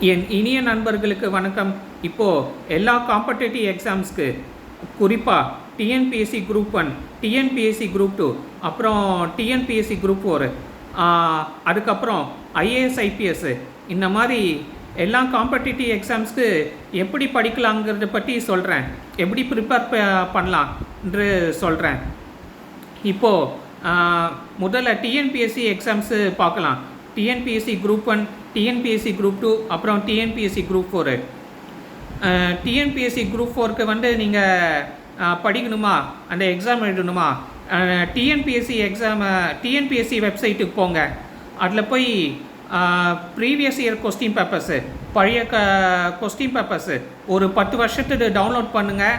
என் இனிய நண்பர்களுக்கு வணக்கம். இப்போது எல்லா காம்படிட்டிவ் எக்ஸாம்ஸ்க்கு குறிப்பாக டிஎன்பிஎஸ்சி குரூப் 1, டிஎன்பிஎஸ்சி குரூப் 2, அப்புறம் டிஎன்பிஎஸ்சி குரூப் 4, அதுக்கப்புறம் ஐஏஎஸ் ஐபிஎஸ், இந்த மாதிரி எல்லா காம்படிட்டிவ் எக்ஸாம்ஸ்க்கு எப்படி படிக்கலாங்கிறத பற்றி சொல்கிறேன். எப்படி ப்ரிப்பேர் பண்ணலாம் என்று சொல்கிறேன். இப்போது முதல்ல டிஎன்பிஎஸ்சி எக்ஸாம்ஸு பார்க்கலாம். டிஎன்பிஎஸ்சி குரூப் 1, டிஎன்பிஎஸ்சி குரூப் 2, அப்புறம் டிஎன்பிஎஸ்சி குரூப் 4. டிஎன்பிஎஸ்சி குரூப் 4க்கு நீங்கள் படிக்கணுமா, அந்த எக்ஸாம் எழுதணுமா, டிஎன்பிஎஸ்சி வெப்சைட்டுக்கு போங்க. அதில் போய் ப்ரீவியஸ் இயர் கொஸ்டின் பேப்பர்ஸு, பழைய கொஸ்டின் பேப்பர்ஸு ஒரு 10 வருஷத்துக்கு டவுன்லோட் பண்ணுங்கள்.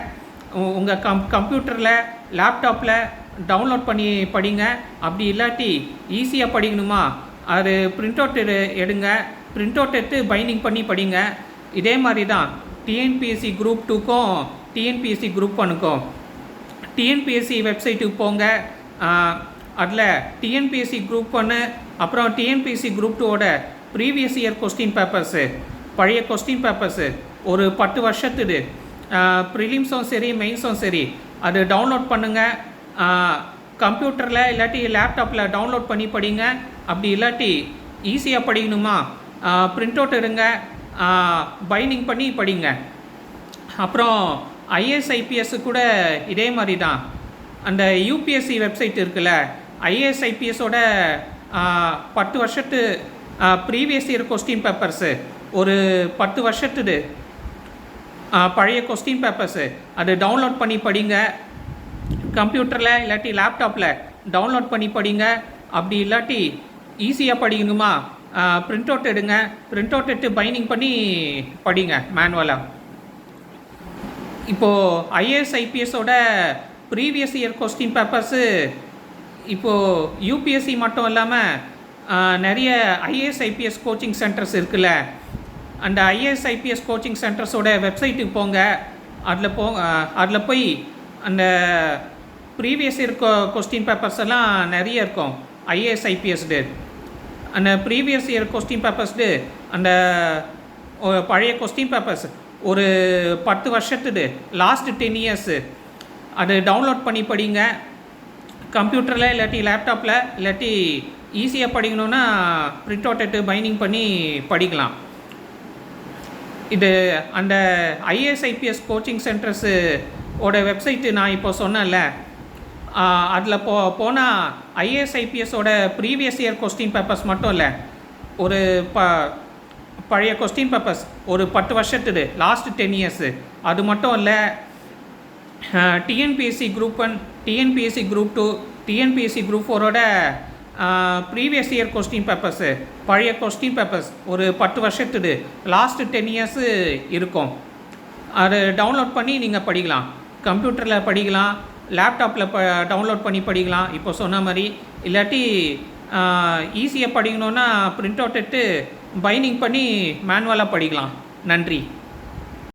உங்கள் கம்ப்யூட்டரில், லேப்டாப்பில் டவுன்லோட் பண்ணி படிங்க. அப்படி இல்லாட்டி ஈஸியாக படிக்கணுமா, அது பிரிண்ட் அவுட் எடுங்க. பிரிண்ட் அவுட் எடுத்து பைண்டிங் பண்ணி படிங்க. இதே மாதிரி தான் டிஎன்பிஎஸ்சி குரூப் 2க்கும் டிஎன்பிஎஸ்சி குரூப் 1க்கும். டிஎன்பிஎஸ்சி வெப்சைட்டுக்கு போங்க. அதில் டிஎன்பிஎஸ்சி குரூப் 1 அப்புறம் டிஎன்பிஎஸ்சி குரூப் 2ஓட ப்ரீவியஸ் இயர் கொஸ்டின் பேப்பர்ஸு, பழைய கொஸ்டின் பேப்பர்ஸு ஒரு 10 வருஷத்துக்கு ப்ரிலிம்ஸும் சரி மெயின்ஸும் சரி அது டவுன்லோட் பண்ணுங்கள். கம்ப்யூட்டரில் இல்லாட்டி லேப்டாப்பில் டவுன்லோட் பண்ணி படிங்க. அப்படி இல்லாட்டி ஈஸியாக படிக்கணுமா, பிரிண்ட் அவுட் எடுங்க, பைண்டிங் பண்ணி படிங்க. அப்புறம் ஐஏஎஸ் ஐபிஎஸ் கூட இதே மாதிரி தான். அந்த யூபிஎஸ்சி வெப்சைட் இருக்குல்ல, ஐஏஎஸ் ஐபிஎஸோட 10 வருஷத்து ப்ரீவியஸ் இயர் கொஸ்டின் பேப்பர்ஸு, ஒரு 10 வருஷத்துக்கு பழைய கொஸ்டின் பேப்பர்ஸு அது டவுன்லோட் பண்ணி படிங்க. கம்ப்யூட்டரில் இல்லாட்டி லேப்டாப்பில் டவுன்லோட் பண்ணி படிங்க. அப்படி இல்லாட்டி ஈஸியாக படிக்கணுமா, பிரிண்ட் அவுட் எடுங்க. பிரிண்ட் அவுட் எடுத்து பைண்டிங் பண்ணி படிங்க மேனுவலாக. இப்போது ஐஏஎஸ் ஐபிஎஸோட ப்ரீவியஸ் இயர் கொஸ்டின் பேப்பர்ஸு இப்போது யூபிஎஸ்சி மட்டும் இல்லாமல் நிறைய ஐஏஎஸ் ஐபிஎஸ் கோச்சிங் சென்டர்ஸ் இருக்குல்ல, அந்த ஐஏஎஸ் ஐபிஎஸ் கோச்சிங் சென்டர்ஸோட வெப்சைட்டுக்கு போங்க. அதில் போய் அந்த ப்ரீவியஸ் இயர் கொஸ்டின் பேப்பர்ஸ் எல்லாம் நிறைய இருக்கும். ஐஏஎஸ் ஐபிஎஸ்டு அந்த ப்ரீவியஸ் இயர் கொஸ்டின் பேப்பர்ஸ்டு, அந்த பழைய கொஸ்டின் பேப்பர்ஸ் ஒரு 10 வருஷத்துக்கு லாஸ்ட் 10 இயர்ஸு அது டவுன்லோட் பண்ணி படிங்க. கம்ப்யூட்டரில் இல்லாட்டி லேப்டாப்பில் இல்லாட்டி ஈஸியாக படிக்கணுன்னா பிரிண்ட் அவுட் எடுத்து பைண்டிங் பண்ணி படிக்கலாம். இது அந்த ஐஏஎஸ் ஐபிஎஸ் கோச்சிங் சென்டர்ஸு ஓட வெப்சைட்டு நான் இப்போ சொன்னேன்ல, அதில் போனால் ஐஏஎஸ் ஐபிஎஸோட ப்ரீவியஸ் இயர் கொஸ்டின் பேப்பர்ஸ் மட்டும் இல்லை, ஒரு பழைய கொஸ்டின் பேப்பர்ஸ் ஒரு 10 வருஷத்துக்கு லாஸ்ட் 10 இயர்ஸு அது மட்டும் இல்லை, TNPSC group 1, TNPSC group 2, TNPSC group 4ஓட ப்ரீவியஸ் இயர் கொஸ்டின் பேப்பர்ஸு, பழைய கொஸ்டின் பேப்பர்ஸ் ஒரு 10 வருஷத்துக்கு லாஸ்ட் 10 இயர்ஸு இருக்கும். அது டவுன்லோட் பண்ணி நீங்கள் படிக்கலாம். கம்ப்யூட்டரில் படிக்கலாம், லேப்டாப்பில் டவுன்லோட் பண்ணி படிக்கலாம் இப்போ சொன்ன மாதிரி. இல்லாட்டி ஈஸியாக படிக்கணுன்னா பிரிண்ட் அவுட் எடுத்து பைண்டிங் பண்ணி மேனுவலாக படிக்கலாம். நன்றி.